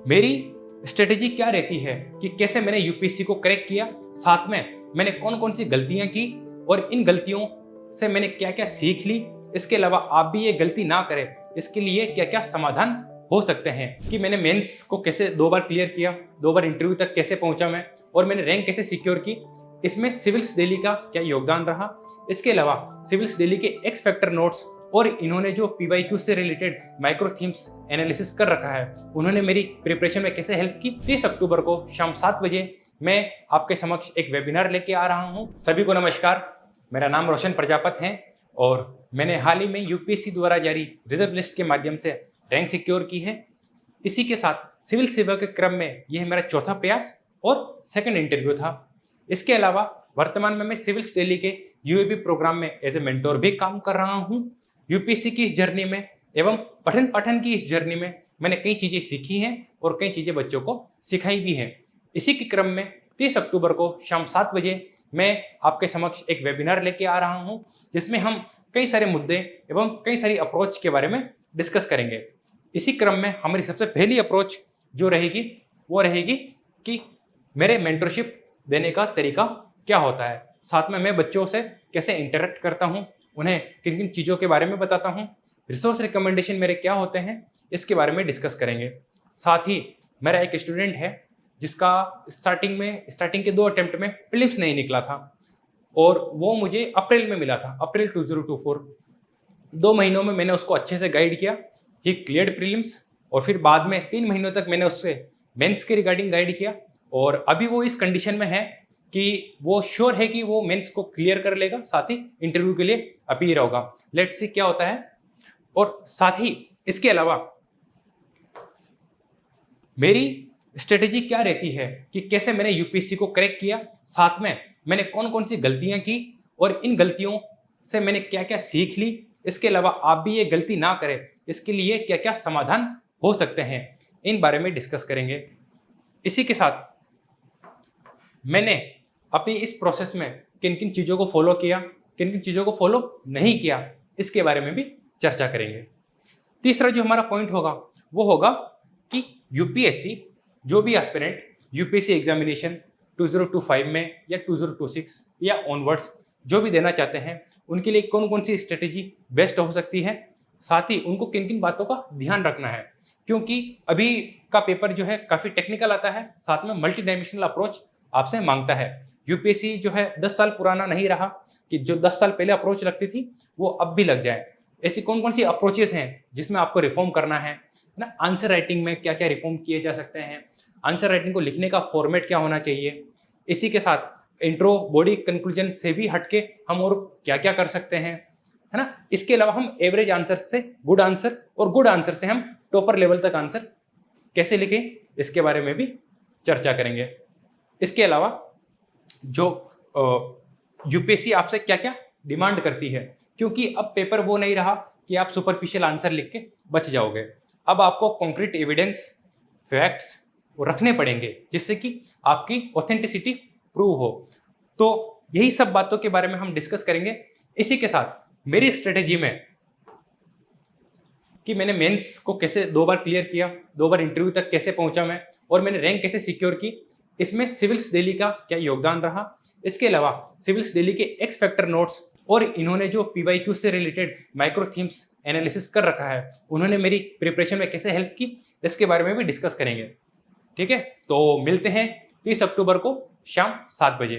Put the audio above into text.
मेरी स्ट्रेटेजी क्या रहती है कि कैसे मैंने यूपीएससी को क्रैक किया, साथ में मैंने कौन कौन सी गलतियां की और इन गलतियों से मैंने क्या क्या सीख ली। इसके अलावा आप भी ये गलती ना करें, इसके लिए क्या क्या समाधान हो सकते हैं कि मैंने मेंस को कैसे 2 बार क्लियर किया, 2 बार इंटरव्यू तक कैसे पहुंचा मैं, और मैंने रैंक कैसे सिक्योर की। इसमें सिविल्स दिल्ली का क्या योगदान रहा। इसके अलावा सिविल्स दिल्ली के एक्स फैक्टर नोट्स और इन्होंने जो पीवाईक्यू से रिलेटेड माइक्रो थीम्स एनालिसिस कर रखा है, उन्होंने मेरी प्रिपरेशन में कैसे हेल्प की। 30 अक्टूबर को शाम 7 बजे मैं आपके समक्ष एक वेबिनार लेके आ रहा हूं। सभी को नमस्कार, मेरा नाम रोशन प्रजापत है और मैंने हाल ही में यूपीएससी द्वारा जारी रिजर्व लिस्ट के माध्यम से रैंक सिक्योर की है। इसी के साथ सिविल सेवा के क्रम में यह मेरा चौथा प्रयास और सेकंड इंटरव्यू था। इसके अलावा वर्तमान में मैं सिविल्स दिल्ली के यूएपी प्रोग्राम में एज ए मेंटोर भी काम कर रहा हूं। यूपीएससी की इस जर्नी में एवं पठन पाठन की इस जर्नी में मैंने कई चीज़ें सीखी हैं और कई चीज़ें बच्चों को सिखाई भी हैं। इसी के क्रम में 30 अक्टूबर को शाम 7 बजे मैं आपके समक्ष एक वेबिनार लेके आ रहा हूं, जिसमें हम कई सारे मुद्दे एवं कई सारी अप्रोच के बारे में डिस्कस करेंगे। इसी क्रम में हमारी सबसे पहली अप्रोच जो रहेगी वो रहेगी कि मेरे मेंटरशिप देने का तरीका क्या होता है, साथ में मैं बच्चों से कैसे इंटरेक्ट करता हूँ, उन्हें किन किन चीज़ों के बारे में बताता हूँ, रिसोर्स रिकमेंडेशन मेरे क्या होते हैं, इसके बारे में डिस्कस करेंगे। साथ ही मेरा एक स्टूडेंट है जिसका स्टार्टिंग के 2 अटेम्प्ट में प्रीलिम्स नहीं निकला था और वो मुझे अप्रैल में मिला था, अप्रैल 2024। 2 महीनों में मैंने उसको अच्छे से गाइड किया, ही क्लियर्ड प्रीलिम्स, और फिर बाद में 3 महीनों तक मैंने उससे मेंस के रिगार्डिंग गाइड किया और अभी वो इस कंडीशन में है कि वो श्योर है कि वो मेंस को क्लियर कर लेगा, साथ ही इंटरव्यू के लिए अपीयर होगा। लेट्स सी क्या होता है। और साथ ही इसके अलावा मेरी स्ट्रेटेजी क्या रहती है कि कैसे मैंने यूपीएससी को क्रैक किया, साथ में मैंने कौन कौन सी गलतियां की और इन गलतियों से मैंने क्या क्या सीख ली। इसके अलावा आप भी ये गलती ना करें, इसके लिए क्या क्या समाधान हो सकते हैं, इन बारे में डिस्कस करेंगे। इसी के साथ मैंने अपनी इस प्रोसेस में किन किन चीज़ों को फॉलो किया, किन किन चीज़ों को फॉलो नहीं किया, इसके बारे में भी चर्चा करेंगे। तीसरा जो हमारा पॉइंट होगा वो होगा कि यूपीएससी, जो भी एस्पिरेंट यूपीएससी एग्जामिनेशन 2025 में या 2026 या ऑनवर्ड्स जो भी देना चाहते हैं, उनके लिए कौन कौन सी स्ट्रेटेजी बेस्ट हो सकती है, साथ ही उनको किन किन बातों का ध्यान रखना है। क्योंकि अभी का पेपर जो है काफ़ी टेक्निकल आता है, साथ में मल्टी डायमेंशनल अप्रोच आपसे मांगता है। यूपीएससी जो है 10 साल पुराना नहीं रहा कि जो 10 साल पहले अप्रोच लगती थी वो अब भी लग जाए। ऐसी कौन कौन सी अप्रोचेस हैं जिसमें आपको रिफॉर्म करना है ना। आंसर राइटिंग में क्या क्या रिफॉर्म किए जा सकते हैं, आंसर राइटिंग को लिखने का फॉर्मेट क्या होना चाहिए। इसी के साथ इंट्रो, बॉडी, कंक्लूजन से भी हटके हम और क्या क्या कर सकते हैं, है ना। इसके अलावा हम एवरेज आंसर से गुड आंसर और गुड आंसर से हम टॉपर लेवल तक आंसर कैसे लिखें, इसके बारे में भी चर्चा करेंगे। इसके अलावा जो यूपीएससी आपसे क्या क्या डिमांड करती है, क्योंकि अब पेपर वो नहीं रहा कि आप सुपरफिशियल आंसर लिख के बच जाओगे। अब आपको कॉन्क्रीट एविडेंस, फैक्ट्स रखने पड़ेंगे जिससे कि आपकी ऑथेंटिसिटी प्रूव हो। तो यही सब बातों के बारे में हम डिस्कस करेंगे। इसी के साथ मेरी स्ट्रेटेजी में कि मैंने मेंस को कैसे 2 बार क्लियर किया, 2 बार इंटरव्यू तक कैसे पहुंचा मैं, और मैंने रैंक कैसे सिक्योर की, इसमें सिविल्स दिल्ली का क्या योगदान रहा। इसके अलावा सिविल्स दिल्ली के एक्स फैक्टर नोट्स और इन्होंने जो पीवाईक्यू से रिलेटेड माइक्रो थीम्स एनालिसिस कर रखा है, उन्होंने मेरी प्रिपरेशन में कैसे हेल्प की, इसके बारे में भी डिस्कस करेंगे। ठीक है, तो मिलते हैं 30 अक्टूबर को शाम 7 बजे।